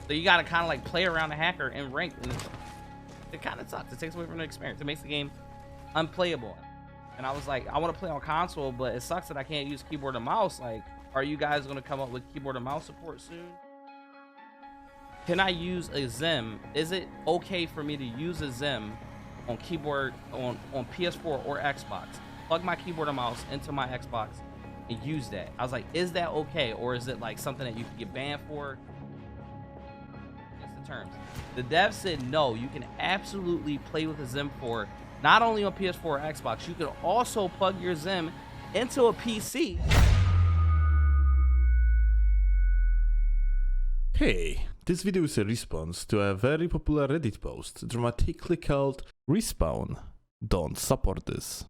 So you gotta kind of like play around the hacker and rank, and it kind of sucks. It takes away from the experience. It makes the game unplayable. And I was like, I want to play on console, but it sucks that I can't use keyboard and mouse. Like, are you guys gonna come up with keyboard and mouse support soon? Can I use a XIM? Is it okay for me to use a XIM on keyboard on PS4 or Xbox? Plug my keyboard and mouse into my Xbox and use that. I was like, is that okay, or is it like something that you can get banned for? It's the terms. The dev said no, you can absolutely play with a XIM for not only on PS4 or Xbox, you can also plug your XIM into a PC. Hey, this video is a response to a very popular Reddit post dramatically called Respawn don't support this.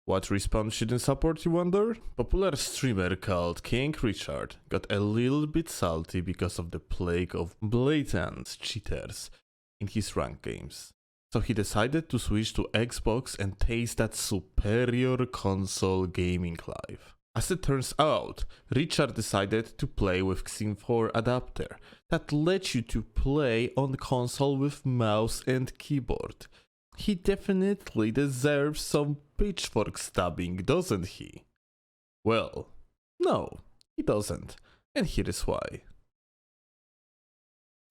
What Respawn shouldn't support, you wonder? Popular streamer called King Richard got a little bit salty because of the plague of blatant cheaters in his ranked games. So he decided to switch to Xbox and taste that superior console gaming life. As it turns out, Richard decided to play with XIM 4 adapter that lets you to play on console with mouse and keyboard. He definitely deserves some pitchfork stabbing, doesn't he? Well, no, he doesn't, and here is why.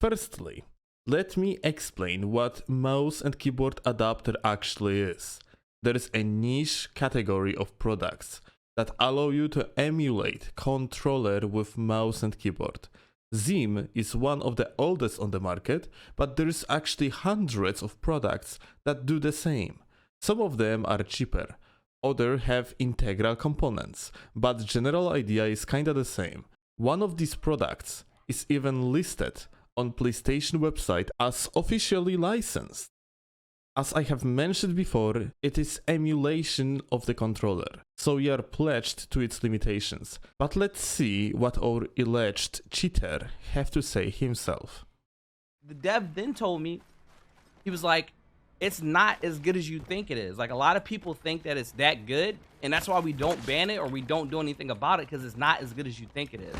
Firstly, let me explain what mouse and keyboard adapter actually is. There is a niche category of products that allow you to emulate controller with mouse and keyboard. XIM is one of the oldest on the market, but there is actually hundreds of products that do the same. Some of them are cheaper, others have integral components, but the general idea is kinda the same. One of these products is even listed on PlayStation website as officially licensed. As I have mentioned before, it is emulation of the controller, so you are pledged to its limitations. But let's see what our alleged cheater have to say himself. The dev then told me, he was like, it's not as good as you think it is. Like, a lot of people think that it's that good, and that's why we don't ban it or we don't do anything about it, because it's not as good as you think it is.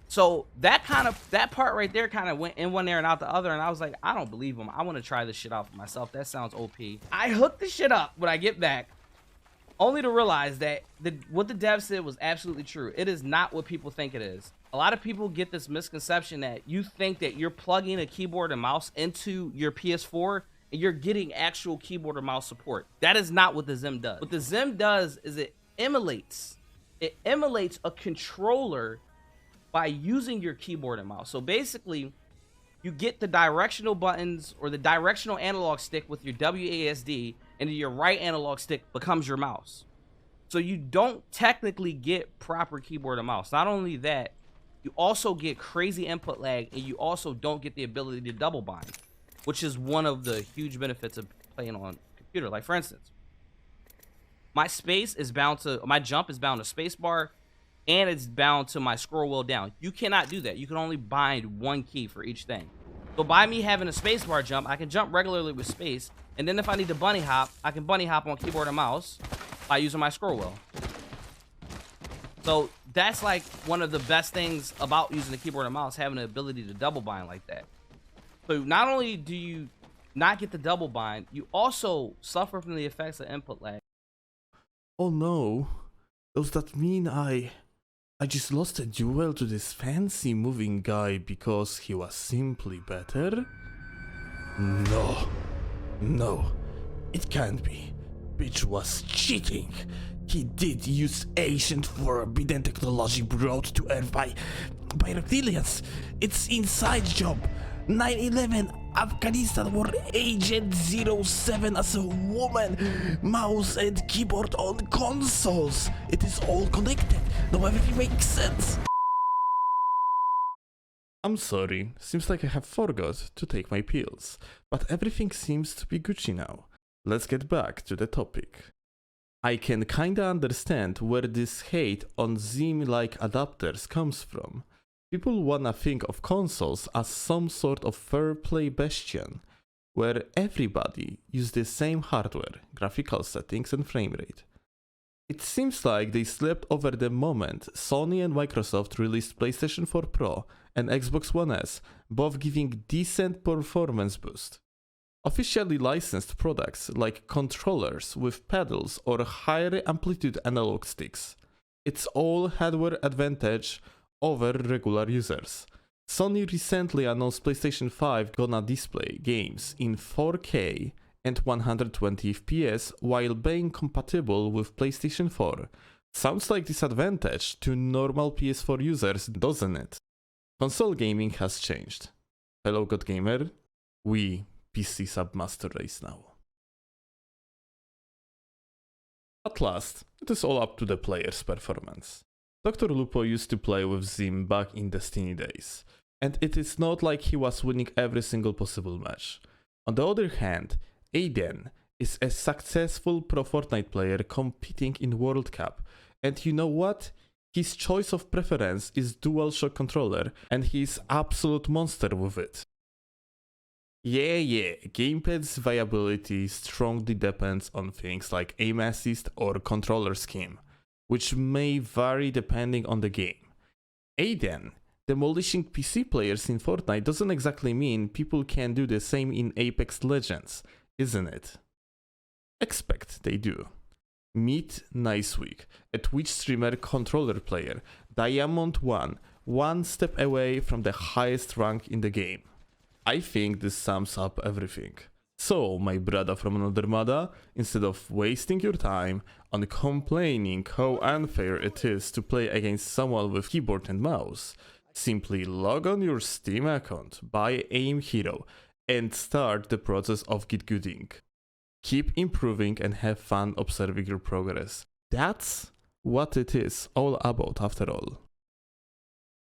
So that part right there kind of went in one ear and out the other, and I was like, I don't believe him. I want to try this shit out for myself. That sounds OP. I hooked the shit up when I get back, only to realize that what the dev said was absolutely true. It is not what people think it is. A lot of people get this misconception that you think that you're plugging a keyboard and mouse into your PS4 and you're getting actual keyboard or mouse support. That is not what the XIM does. What the XIM does is it emulates a controller by using your keyboard and mouse. So basically, you get the directional buttons or the directional analog stick with your WASD, and your right analog stick becomes your mouse. So you don't technically get proper keyboard and mouse. Not only that, you also get crazy input lag, and you also don't get the ability to double bind, which is one of the huge benefits of playing on computer. Like, for instance, my jump is bound to spacebar, and it's bound to my scroll wheel down. You cannot do that. You can only bind one key for each thing. So by me having a spacebar jump, I can jump regularly with space, and then if I need to bunny hop, I can bunny hop on keyboard and mouse by using my scroll wheel. So that's like one of the best things about using the keyboard and mouse, having the ability to double bind like that. So not only do you not get the double bind, you also suffer from the effects of input lag. Oh no, does that mean I just lost a duel to this fancy moving guy because he was simply better? No, it can't be. Bitch was cheating. He did use ancient forbidden technology brought to Earth by reptilians. It's inside job. 9/11 Afghanistan war Agent 07 as a woman, mouse and keyboard on consoles. It is all connected. Now everything makes sense. I'm sorry, seems like I have forgot to take my pills, but everything seems to be Gucci now. Let's get back to the topic. I can kinda understand where this hate on XIM-like adapters comes from. People wanna think of consoles as some sort of fair play bastion, where everybody uses the same hardware, graphical settings and frame rate. It seems like they slept over the moment Sony and Microsoft released PlayStation 4 Pro and Xbox One S, both giving decent performance boost. Officially licensed products like controllers with pedals or higher amplitude analog sticks. It's all hardware advantage over regular users. Sony recently announced PlayStation 5 gonna display games in 4K and 120 FPS while being compatible with PlayStation 4. Sounds like disadvantage to normal PS4 users, doesn't it? Console gaming has changed. Hello God Gamer, we PC Submaster Race now. At last, it is all up to the player's performance. drLupo used to play with XIM back in Destiny days, and it is not like he was winning every single possible match. On the other hand, Aydan is a successful pro Fortnite player competing in World Cup, and you know what? His choice of preference is DualShock controller, and he is absolute monster with it. Yeah, gamepad's viability strongly depends on things like aim assist or controller scheme, which may vary depending on the game. Aydan demolishing PC players in Fortnite doesn't exactly mean people can do the same in Apex Legends, isn't it? Expect they do. Meet NiceWigg, a Twitch streamer controller player, Diamond 1, one step away from the highest rank in the game. I think this sums up everything. So, my brother from another mother, instead of wasting your time on complaining how unfair it is to play against someone with keyboard and mouse, simply log on your Steam account, buy Aim Hero, and start the process of get gooding. Keep improving and have fun observing your progress. That's what it is all about after all.